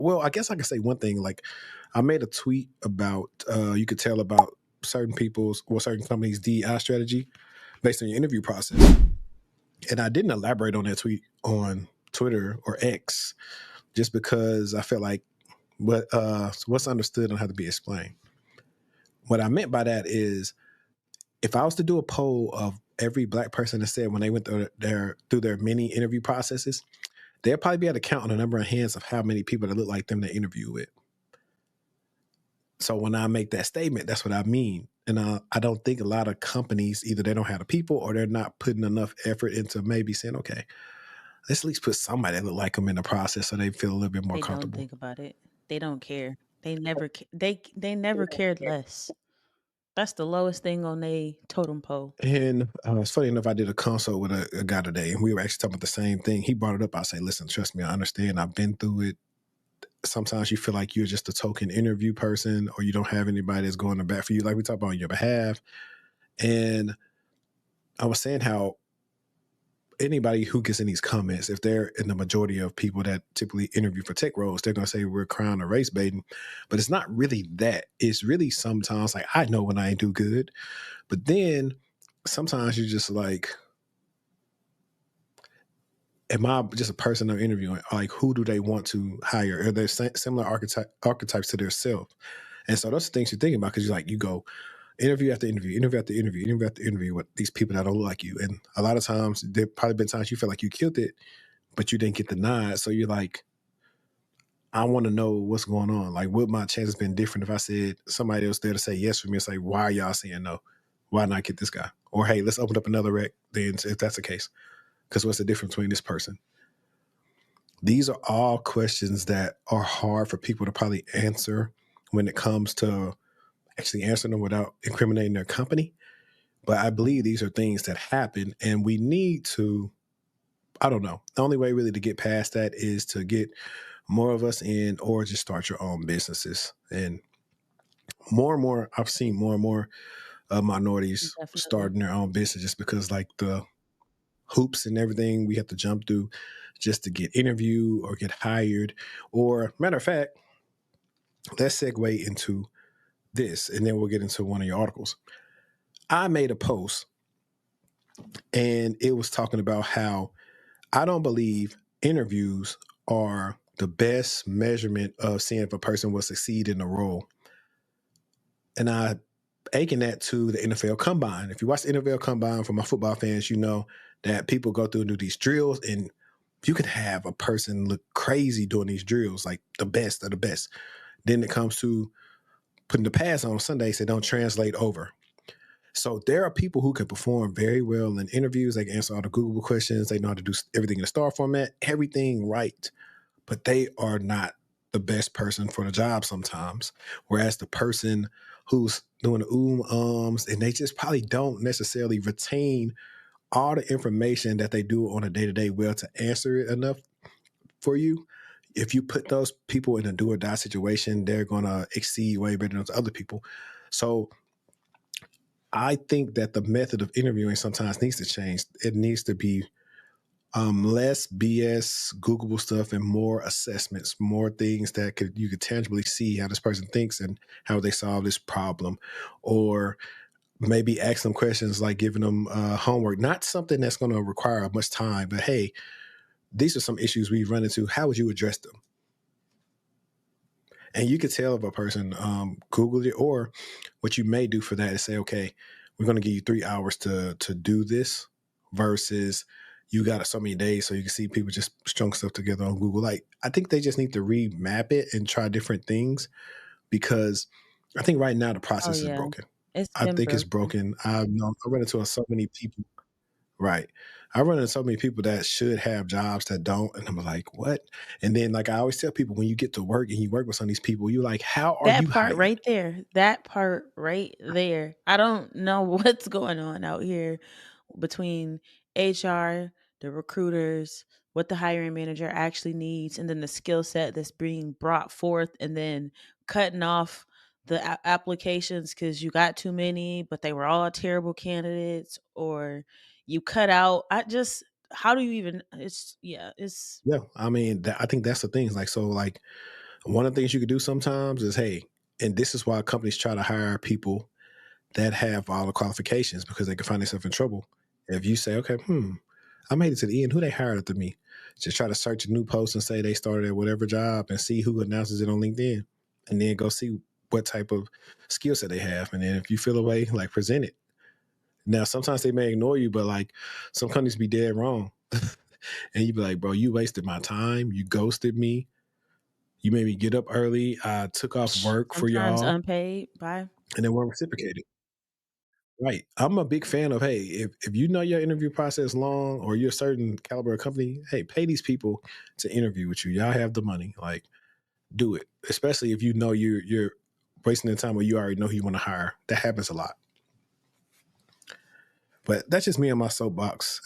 Well, I guess I can say one thing. Like, I made a tweet about you could tell about certain people's or certain companies' DEI strategy based on your interview process. And I didn't elaborate on that tweet on Twitter or X just because I felt like what's understood don't have to be explained. What I meant by that is if I was to do a poll of every black person that said when they went through their many interview processes, they'll probably be able to count on the number of hands of how many people that look like them they interview with. So when I make that statement, that's what I mean. And I don't think a lot of companies, either they don't have the people or they're not putting enough effort into maybe saying, okay, let's at least put somebody that look like them in the process so they feel a little bit more They don't comfortable. think about it. They don't care. They never cared less. That's the lowest thing on a totem pole. And it's funny enough, I did a consult with a guy today, and we were actually talking about the same thing. He brought it up. I say, listen, trust me, I understand. I've been through it. Sometimes you feel like you're just a token interview person or you don't have anybody that's going to bat for you, like we talk about on your behalf. And I was saying how anybody who gets in these comments, if they're in the majority of people that typically interview for tech roles, they're going to say we're crown or race baiting. But it's not really that. It's really sometimes like, I know when I ain't do good. But then sometimes you're just like, am I just a person they're interviewing? Like, who do they want to hire? Are there similar archetypes to their self? And so those are things you're thinking about because you go interview after interview, interview after interview, interview after interview with these people that don't look like you. And a lot of times, there probably been times you feel like you killed it, but you didn't get the nod. So you're like, I want to know what's going on. Like, would my chances been different if I said somebody else there to say yes for me and say, why are y'all saying no? Why not get this guy? Or hey, let's open up another rec then if that's the case. Because what's the difference between this person? These are all questions that are hard for people to probably answer when it comes to actually answering them without incriminating their company. But I believe these are things that happen, and we need to, I don't know. The only way really to get past that is to get more of us in or just start your own businesses. And more, I've seen more and more minorities Definitely. starting their own business just because like the hoops and everything we have to jump through just to get interviewed or get hired. Or matter of fact, let's segue into this and then we'll get into one of your articles. I made a post and it was talking about how I don't believe interviews are the best measurement of seeing if a person will succeed in a role. And I akin that to the NFL Combine. If you watch the NFL Combine for my football fans, you know that people go through and do these drills, and you can have a person look crazy doing these drills, like the best of the best. Then it comes to putting the pass on Sundays that don't translate over. So there are people who can perform very well in interviews. They can answer all the Google questions. They know how to do everything in the star format, everything right. But they are not the best person for the job sometimes. Whereas the person who's doing the ums and they just probably don't necessarily retain all the information that they do on a day-to-day well to answer it enough for you. If you put those people in a do or die situation, they're gonna exceed way better than those other people. So I think that the method of interviewing sometimes needs to change. It needs to be less BS, Googleable stuff, and more assessments, more things that you could tangibly see how this person thinks and how they solve this problem, or maybe ask them questions like giving them homework, not something that's going to require much time, but hey, these are some issues we've run into. How would you address them? And you could tell if a person Googled it, or what you may do for that is say, okay, we're going to give you 3 hours to do this versus you got so many days so you can see people just strung stuff together on Google. Like, I think they just need to remap it and try different things because I think right now the Oh process is yeah. broken. It's I been think it's broken. broken. I run into so many people. Right. I run into so many people that should have jobs that don't. And I'm like, what? And then, like, I always tell people when you get to work and you work with some of these people, you're like, how are That you part right hired? there, that part right there. I don't know what's going on out here between HR, the recruiters, what the hiring manager actually needs, and then the skill set that's being brought forth, and then cutting off the applications because you got too many, but they were all terrible candidates, or you cut out. How do you even? It's, yeah, it's Yeah. I mean, I think that's the thing. Like, so, like, One of the things you could do sometimes is, hey, and this is why companies try to hire people that have all the qualifications because they can find themselves in trouble. If you say, okay, I made it to the end, who they hired after me? Just try to search a new post and say they started at whatever job and see who announces it on LinkedIn, and then go see what type of skill set they have. And then if you feel a way, like present it. Now, sometimes they may ignore you, but like some companies be dead wrong. And you be like, bro, you wasted my time. You ghosted me. You made me get up early. I took off work for Sometimes y'all unpaid. Bye. and they weren't reciprocated. Right. I'm a big fan of, hey, if you know your interview process long or you're a certain caliber of company, hey, pay these people to interview with you. Y'all have the money. Like, do it. Especially if you know you're wasting the time where you already know who you want to hire. That happens a lot. But that's just me on my soapbox.